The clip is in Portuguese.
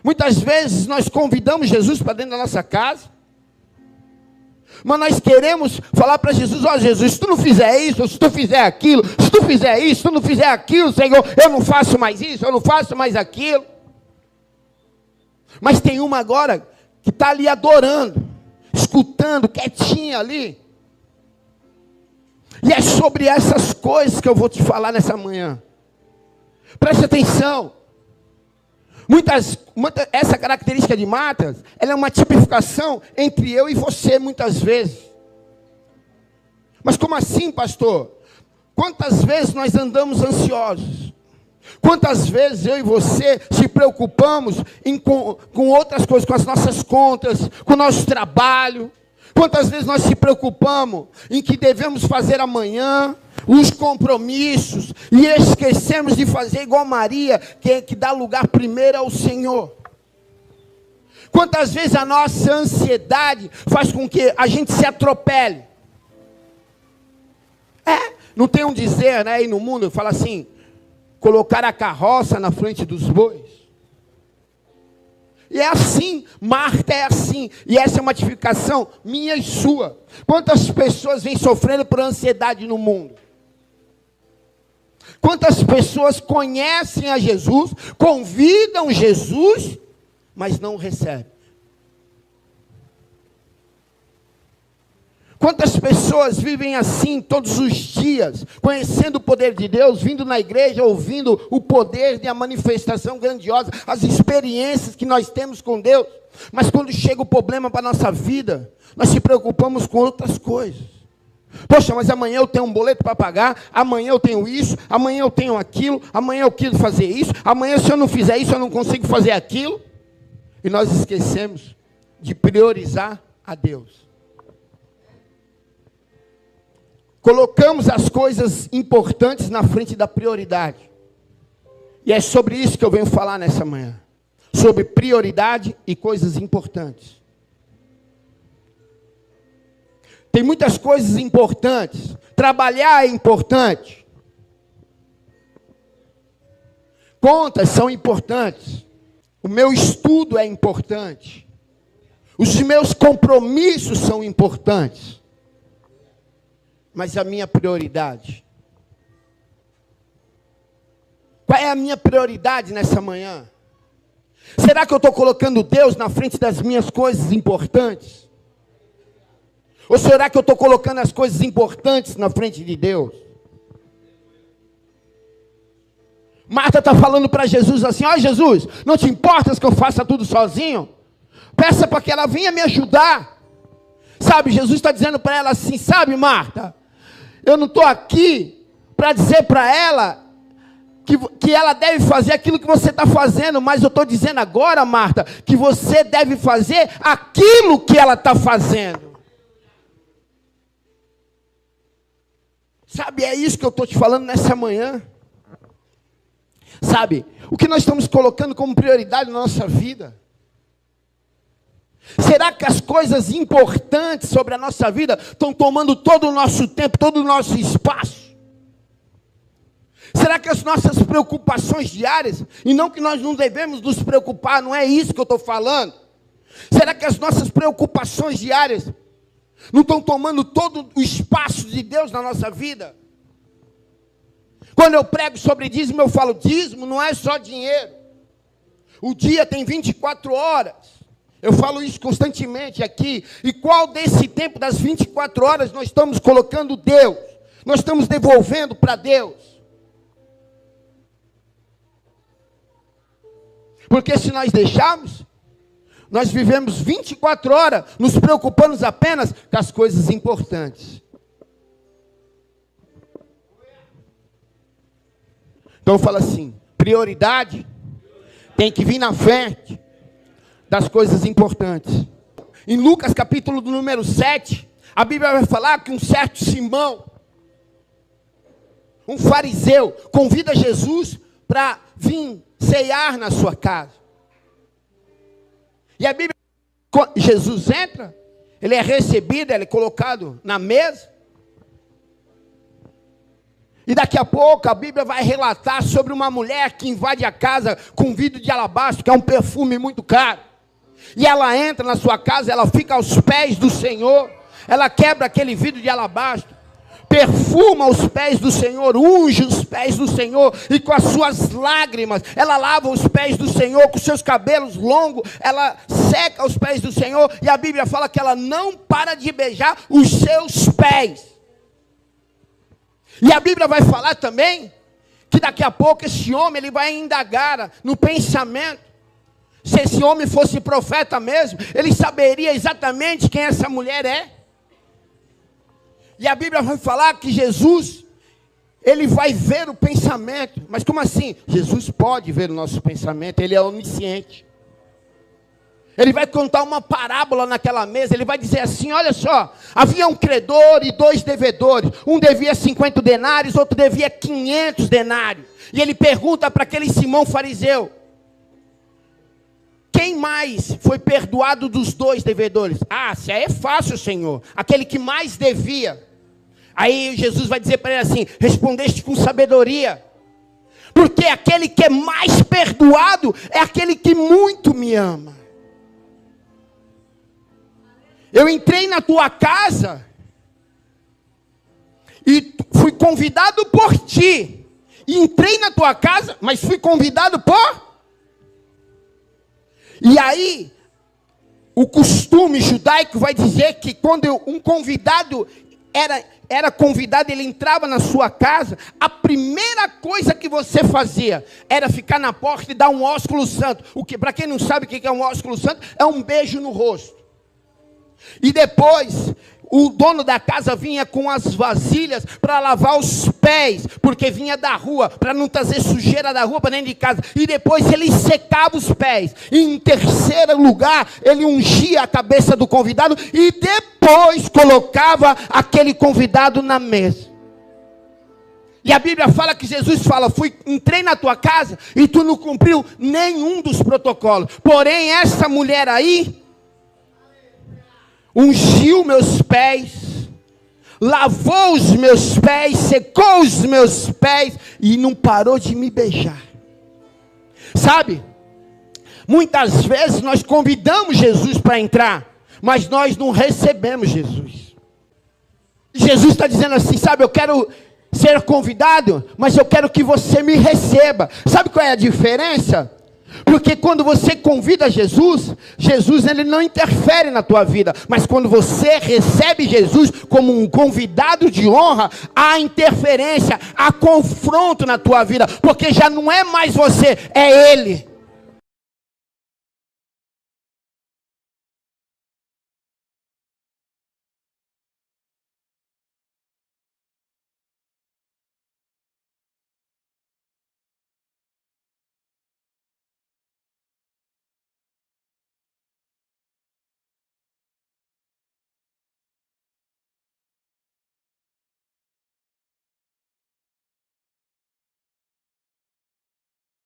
Muitas vezes nós convidamos Jesus para dentro da nossa casa, mas nós queremos falar para Jesus: ó Jesus, se tu não fizer isso, se tu fizer aquilo, se tu fizer isso, se tu não fizer aquilo, Senhor, eu não faço mais isso, eu não faço mais aquilo. Mas tem uma agora que está ali adorando, escutando, quietinha ali. E é sobre essas coisas que eu vou te falar nessa manhã. Preste atenção. Essa característica de Marta, ela é uma tipificação entre eu e você, muitas vezes. Mas como assim, pastor? Quantas vezes nós andamos ansiosos? Quantas vezes eu e você se preocupamos com outras coisas, com as nossas contas, com o nosso trabalho? Quantas vezes nós se preocupamos em que devemos fazer amanhã, os compromissos, e esquecemos de fazer igual Maria, que dá lugar primeiro ao Senhor? Quantas vezes a nossa ansiedade faz com que a gente se atropele? Não tem um dizer, né, aí no mundo, fala assim: colocar a carroça na frente dos bois. E é assim, Marta é assim, e essa é uma tipificação minha e sua. Quantas pessoas vêm sofrendo por ansiedade no mundo? Quantas pessoas conhecem a Jesus, convidam Jesus, mas não recebem? Quantas pessoas vivem assim todos os dias, conhecendo o poder de Deus, vindo na igreja, ouvindo o poder e a manifestação grandiosa, as experiências que nós temos com Deus, mas quando chega o problema para a nossa vida, nós se preocupamos com outras coisas. Poxa, mas amanhã eu tenho um boleto para pagar, amanhã eu tenho isso, amanhã eu tenho aquilo, amanhã eu quero fazer isso, amanhã se eu não fizer isso eu não consigo fazer aquilo. E nós esquecemos de priorizar a Deus. Colocamos as coisas importantes na frente da prioridade. E é sobre isso que eu venho falar nessa manhã. Sobre prioridade e coisas importantes. Tem muitas coisas importantes. Trabalhar é importante. Contas são importantes. O meu estudo é importante. Os meus compromissos são importantes. Mas a minha prioridade? Qual é a minha prioridade nessa manhã? Será que eu estou colocando Deus na frente das minhas coisas importantes? Ou será que eu estou colocando as coisas importantes na frente de Deus? Marta está falando para Jesus assim: ó Jesus, não te importas que eu faça tudo sozinho? Peça para que ela venha me ajudar. Sabe, Jesus está dizendo para ela assim: sabe, Marta, eu não estou aqui para dizer para ela que ela deve fazer aquilo que você está fazendo, mas eu estou dizendo agora, Marta, que você deve fazer aquilo que ela está fazendo. Sabe, é isso que eu estou te falando nessa manhã. Sabe, o que nós estamos colocando como prioridade na nossa vida? Será que as coisas importantes sobre a nossa vida estão tomando todo o nosso tempo, todo o nosso espaço? Será que as nossas preocupações diárias, e não que nós não devemos nos preocupar, não é isso que eu estou falando. Será que as nossas preocupações diárias não estão tomando todo o espaço de Deus na nossa vida? Quando eu prego sobre dízimo, eu falo: dízimo não é só dinheiro. O dia tem 24 horas. Eu falo isso constantemente aqui. E qual desse tempo das 24 horas nós estamos colocando Deus? Nós estamos devolvendo para Deus? Porque se nós deixarmos, nós vivemos 24 horas nos preocupando apenas com as coisas importantes. Então eu falo assim: prioridade tem que vir na frente das coisas importantes. Em Lucas capítulo do número 7, a Bíblia vai falar que um certo Simão, um fariseu, convida Jesus para vir ceiar na sua casa. E a Bíblia, Jesus entra, ele é recebido, ele é colocado na mesa. E daqui a pouco a Bíblia vai relatar sobre uma mulher que invade a casa com vidro de alabastro, que é um perfume muito caro. E ela entra na sua casa, ela fica aos pés do Senhor, ela quebra aquele vidro de alabastro, perfuma os pés do Senhor, unge os pés do Senhor, e com as suas lágrimas, ela lava os pés do Senhor, com seus cabelos longos, ela seca os pés do Senhor, e a Bíblia fala que ela não para de beijar os seus pés. E a Bíblia vai falar também, que daqui a pouco esse homem, ele vai indagar no pensamento. Se esse homem fosse profeta mesmo, ele saberia exatamente quem essa mulher é. E a Bíblia vai falar que Jesus, ele vai ver o pensamento. Mas como assim? Jesus pode ver o nosso pensamento, ele é onisciente. Ele vai contar uma parábola naquela mesa, ele vai dizer assim, olha só, havia um credor e 2 devedores. Um devia 50 denários, outro devia 500 denários. E ele pergunta para aquele Simão fariseu, quem mais foi perdoado dos 2 devedores? Ah, isso aí é fácil, Senhor. Aquele que mais devia. Aí Jesus vai dizer para ele assim, respondeste com sabedoria. Porque aquele que é mais perdoado é aquele que muito me ama. Eu entrei na tua casa e fui convidado por ti. E entrei na tua casa, mas fui convidado por... E aí, o costume judaico vai dizer que quando um convidado era convidado, ele entrava na sua casa, a primeira coisa que você fazia era ficar na porta e dar um ósculo santo. O que, para quem não sabe o que é um ósculo santo, é um beijo no rosto. E depois, o dono da casa vinha com as vasilhas para lavar os pés, porque vinha da rua, para não trazer sujeira da rua para dentro de casa. E depois ele secava os pés. E em terceiro lugar, ele ungia a cabeça do convidado e depois colocava aquele convidado na mesa. E a Bíblia fala que Jesus fala, entrei na tua casa e tu não cumpriu nenhum dos protocolos. Porém, essa mulher aí ungiu meus pés, lavou os meus pés, secou os meus pés e não parou de me beijar. Sabe, muitas vezes nós convidamos Jesus para entrar, mas nós não recebemos Jesus. Jesus está dizendo assim, sabe, eu quero ser convidado, mas eu quero que você me receba. Sabe qual é a diferença? Porque quando você convida Jesus, Jesus ele não interfere na tua vida. Mas quando você recebe Jesus como um convidado de honra, há interferência, há confronto na tua vida. Porque já não é mais você, é Ele.